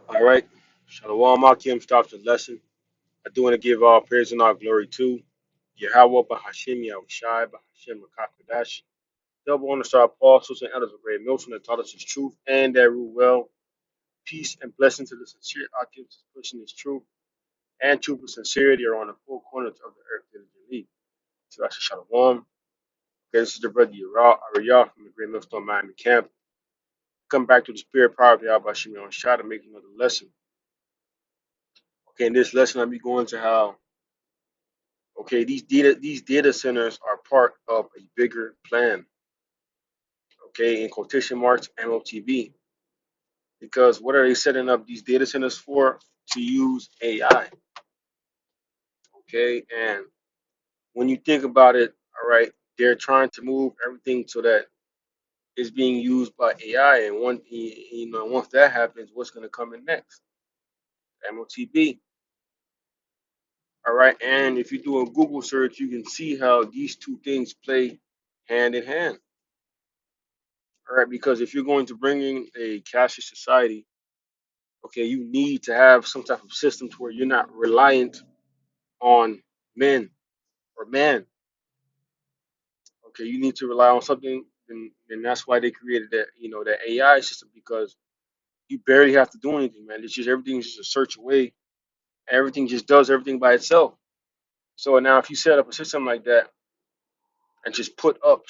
All right. Shalom Akim starts the lesson. I do want to give all praise and all glory to Yahweh Bahashim Yahushai Bahashim Makakadash. Double honor to our apostles and elders of Great Milton that taught us his truth and that rule well. Peace and blessing to the sincere Akims pushing his truth and truth with sincerity are on the four corners of the earth diligently. So that's Shalom. Okay, this is the brother Ariyah from the Great Millstone Miami camp. Come back to the spirit power of Yahweh Bahashim Yahushai to make another lesson. Okay, in this lesson, I'll be going to how these data centers are part of a bigger plan. Okay, in quotation marks, MOTB. Because what are they setting up these data centers for? To use AI. Okay, and when you think about it, all right, they're trying to move everything so that it's being used by AI. And once that happens, what's going to come in next? MOTB. All right, and if you do a Google search, you can see how these two things play hand in hand. All right, because if you're going to bring in a cashless society, okay, you need to have some type of system to where you're not reliant on men or man. Okay, you need to rely on something, and that's why they created that AI system because you barely have to do anything, man. It's just everything's just a search away. Everything just does everything by itself. So now, if you set up a system like that and just put up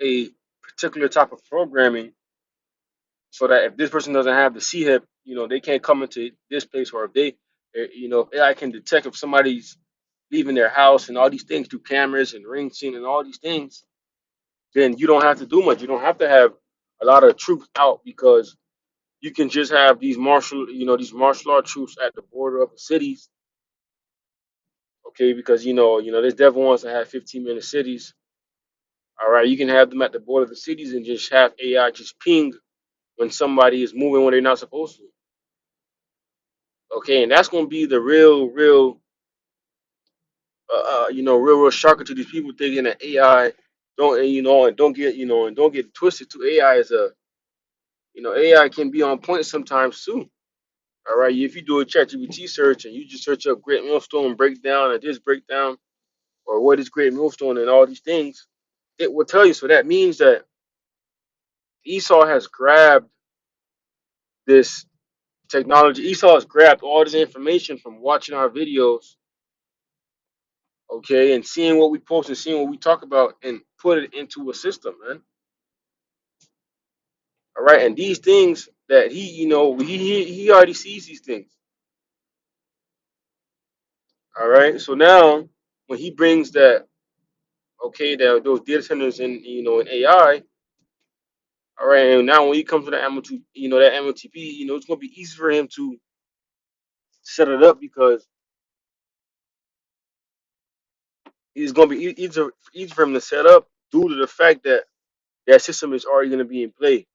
a particular type of programming so that if this person doesn't have the CHIP, they can't come into this place, or if if AI can detect if somebody's leaving their house and all these things through cameras and ring scene and all these things, then you don't have to do much. You don't have to have a lot of troops out because you can just have these martial art troops at the border of the cities. Okay, because there's devil ones that have 15-minute cities. All right, you can have them at the border of the cities and just have AI just ping when somebody is moving when they're not supposed to. Okay, and that's gonna be the real shocker to these people thinking that AI don't get twisted to AI as AI can be on point sometimes too. All right, if you do a ChatGPT search and you just search up Great Millstone breakdown or this breakdown or what is Great Millstone and all these things, it will tell you. So that means that Esau has grabbed this technology. Esau has grabbed all this information from watching our videos, okay, and seeing what we post and seeing what we talk about and put it into a system, man. All right, and these things that he already sees these things. All right, so now when he brings that, okay, that those data centers in AI, all right, and now when he comes to the MOT, that MOTP, it's gonna be easy for him to set it up because it's gonna be easy for him to set up due to the fact that that system is already gonna be in play.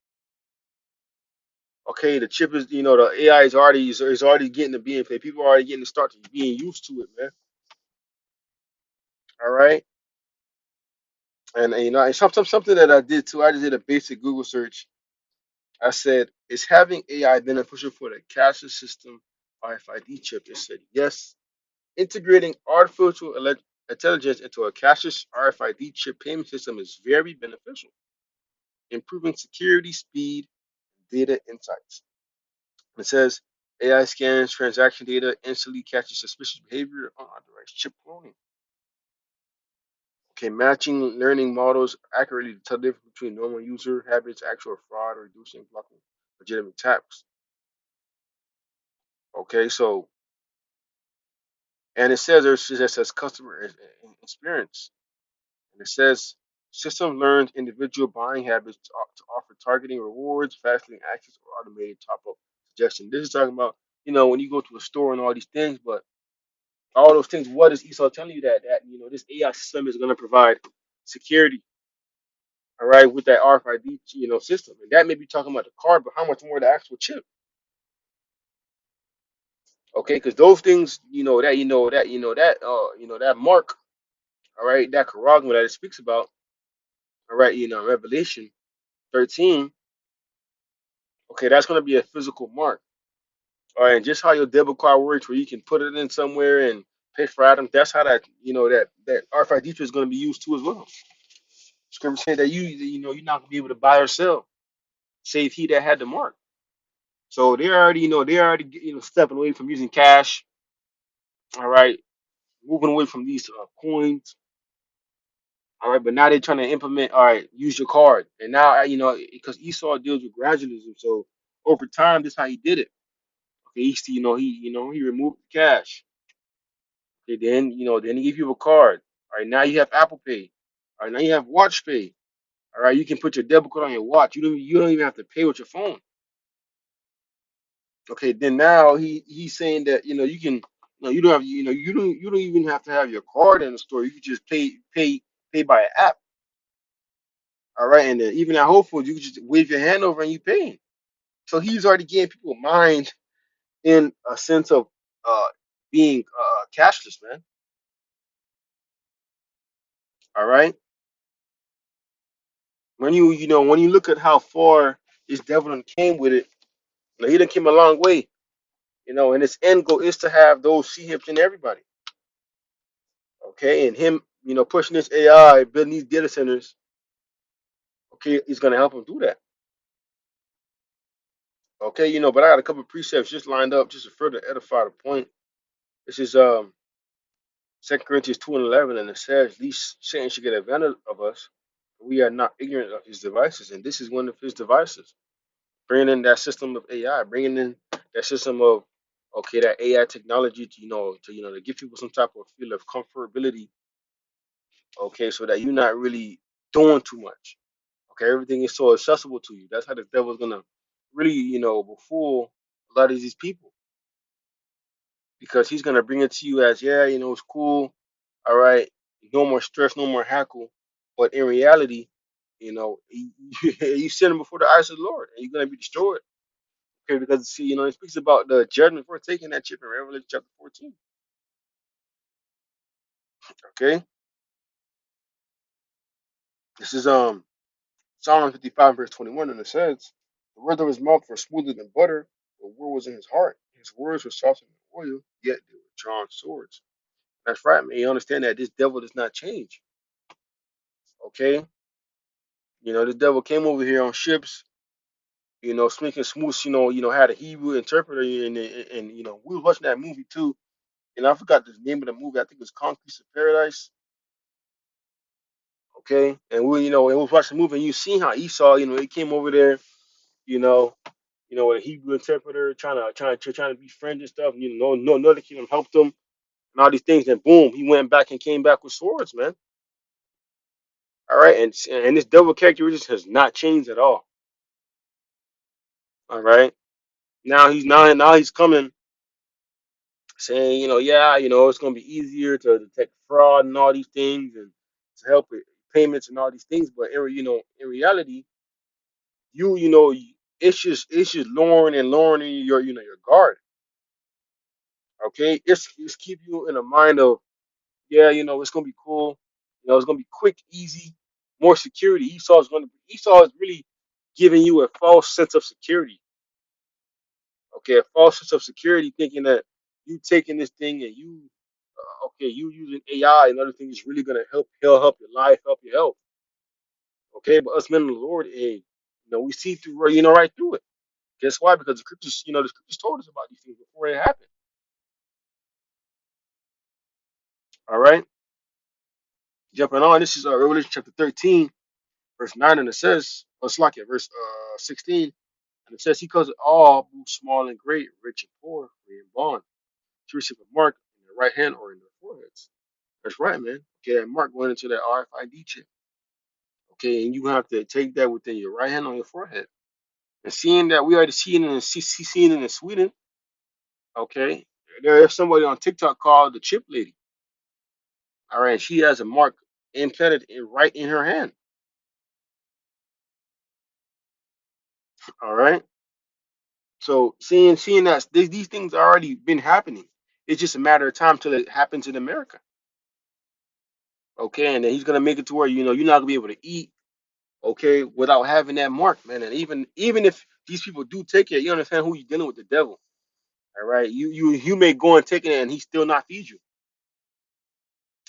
Okay, the chip is, the AI is already getting to be in play. People are already getting to start to being used to it, man. All right, and it's something that I did too. I just did a basic Google search. I said, "Is having AI beneficial for the cashless system RFID chip?" It said yes. Integrating artificial intelligence into a cashless RFID chip payment system is very beneficial, improving security, speed, data insights. It says AI scans transaction data, instantly catches suspicious behavior, unauthorized chip cloning. Okay, matching learning models accurately to tell the difference between normal user habits, actual fraud, or reducing blocking legitimate taps. Okay, so and it says it says customer experience, and it says system learns individual buying habits to offer targeting rewards, fast link access, or automated top up suggestion. This is talking about when you go to a store and all these things, but all those things. What is Esau telling you that this AI system is going to provide security, all right, with that RFID system, and that may be talking about the card, but how much more the actual chip? Okay, because those things, that mark, all right, that charagma that it speaks about, all right, Revelation 13, Okay, that's gonna be a physical mark. All right, and just how your debit card works, where you can put it in somewhere and pay for items. That's how that that RFID chip is gonna be used too as well. Scripture saying that you're not gonna be able to buy or sell, save he that had the mark. So they already stepping away from using cash. All right, moving away from these coins. All right, but now they're trying to implement. All right, use your card, and now because Esau deals with gradualism, so over time, this is how he did it. Okay, he removed the cash. Okay, then he give you a card. All right, now you have Apple Pay. All right, now you have Watch Pay. All right, you can put your debit card on your watch. You don't even have to pay with your phone. Okay, then now he's saying that you can you don't have you don't even have to have your card in the store. You can just pay by an app. All right, and then even at Whole Foods, you can just wave your hand over and you pay. So he's already getting people mind in a sense of uh being cashless, man. All right, when you look at how far this devil done came with it, he done came a long way. And his end goal is to have those C hips in everybody. Okay, and him, pushing this AI, building these data centers, okay, is gonna help him do that. Okay, but I got a couple of precepts just lined up just to further edify the point. This is 2 Corinthians 2:11, and it says, "These Satan should get advantage of us. We are not ignorant of his devices," and this is one of his devices. Bringing in that system of AI, bringing in that system of that AI technology to give people some type of feel of comfortability. Okay, so that you're not really doing too much. Okay, everything is so accessible to you. That's how the devil's gonna really, befool a lot of these people because he's gonna bring it to you as, yeah, it's cool, all right, no more stress, no more hackle, but in reality, you sin before the eyes of the Lord, and you're gonna be destroyed. Okay, because see, it speaks about the judgment for taking that chip in Revelation chapter 14. Okay, this is Psalm 55 verse 21, and it says, "The words of his mouth were smoother than butter, the word was in his heart. His words were softer than oil, yet they were drawn swords." That's right, man. You understand that this devil does not change. Okay, the devil came over here on ships, speaking smooth, had a Hebrew interpreter, and we was watching that movie too, and I forgot the name of the movie. I think it was Conquest of Paradise. Okay, and we was watching the movie, and you seen how Esau, he came over there, you know, with a Hebrew interpreter, trying to be friends and stuff. No, another kingdom helped him and all these things. And boom, he went back and came back with swords, man. All right, and this devil character just has not changed at all. All right, now he's coming saying, yeah, it's gonna be easier to detect fraud and all these things and to help with payments and all these things. But in reality, it's just lowering your guard. Okay, it's keep you in a mind of, yeah, it's gonna be cool. It's gonna be quick, easy, more security. Esau is really giving you a false sense of security. Okay, a false sense of security, thinking that you taking this thing and you using AI and other things is really gonna help your life, help your health. Okay, but us men of the Lord, hey, we see through right through it. Guess why? Because the scriptures told us about these things before they happen. All right, jumping on. This is Revelation chapter 13, verse 9, and it says, let's look at verse 16, and it says, "He calls it all, both small and great, rich and poor, free and bond, to receive a mark in their right hand or in their foreheads." That's right, man. Okay, that mark going into that RFID chip. Okay, and you have to take that within your right hand on your forehead. And seeing that we already seeing it in Sweden, okay, there is somebody on TikTok called the Chip Lady. All right, she has a mark implanted right in her hand. All right. So seeing that these things already been happening, it's just a matter of time till it happens in America. Okay, and then he's gonna make it to where you're not gonna be able to eat. okay, without having that mark, man. And even if these people do take it, you understand who you're dealing with, the devil. All right, you may go and take it, and he still not feed you.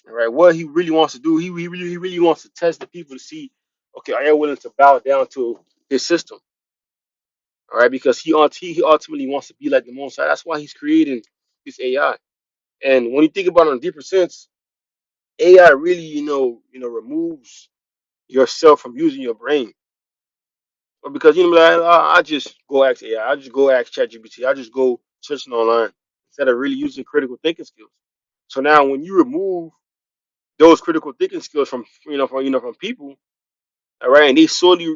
All right, what he really wants to do, he really wants to test the people to see, okay, are you willing to bow down to his system? All right, because he ultimately wants to be like the Most High. That's why he's creating this AI. And when you think about it in a deeper sense, AI really, removes yourself from using your brain. Because like, I just go ask AI, I just go ask ChatGPT, I just go searching online instead of really using critical thinking skills. So now, when you remove those critical thinking skills from people, all right, and they solely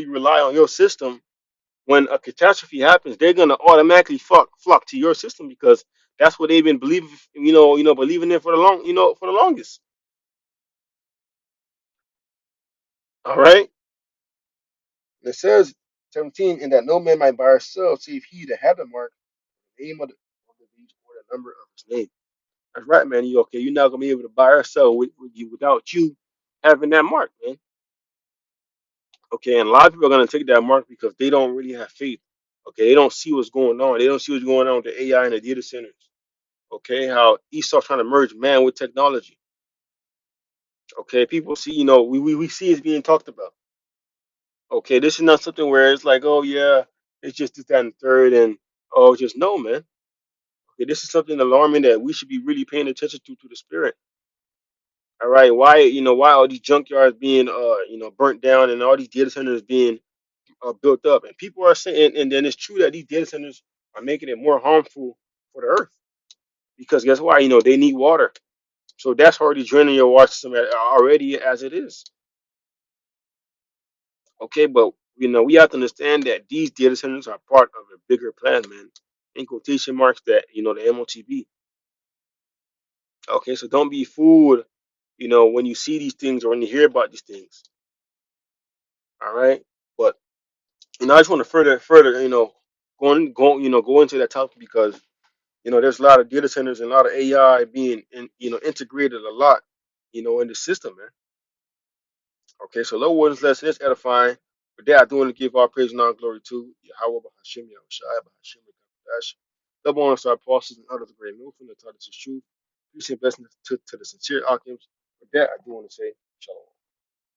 rely on your system. When a catastrophe happens, they're gonna automatically flock to your system because that's what they've been believing, believing in for the longest. All right. It says 17, and that no man might buy or sell save he that had the mark, the name of the beast or the number of his name. That's right, man. You're not gonna be able to buy or sell with you without you having that mark, man. Okay, and a lot of people are gonna take that mark because they don't really have faith. Okay, they don't see what's going on. They don't see what's going on with the AI and the data centers. Okay, how Esau's trying to merge man with technology. Okay, people see, we see it's being talked about. Okay, this is not something where it's like, oh yeah, it's just this, that, and the third, and oh, just no, man. Okay, this is something alarming that we should be really paying attention to the spirit. All right, why all these junkyards being burnt down and all these data centers being built up, and people are saying, and then it's true that these data centers are making it more harmful for the earth because guess why? They need water, so that's already draining your water system already as it is. Okay, but we have to understand that these data centers are part of a bigger plan, man. In quotation marks, that the MOTB. Okay, so don't be fooled, when you see these things or when you hear about these things. All right, but I just want to further, go into that topic because there's a lot of data centers and a lot of AI being integrated a lot, in the system, man. Okay, so low words lesson is edifying. But that I do want to give our praise and honor glory to Yahweh Bahashim Yahushai Bahashim Dash. Double honor to our apostles and others of great movement that taught us the truth. Peace and blessings to the sincere Akims. With that, I do want to say shalom.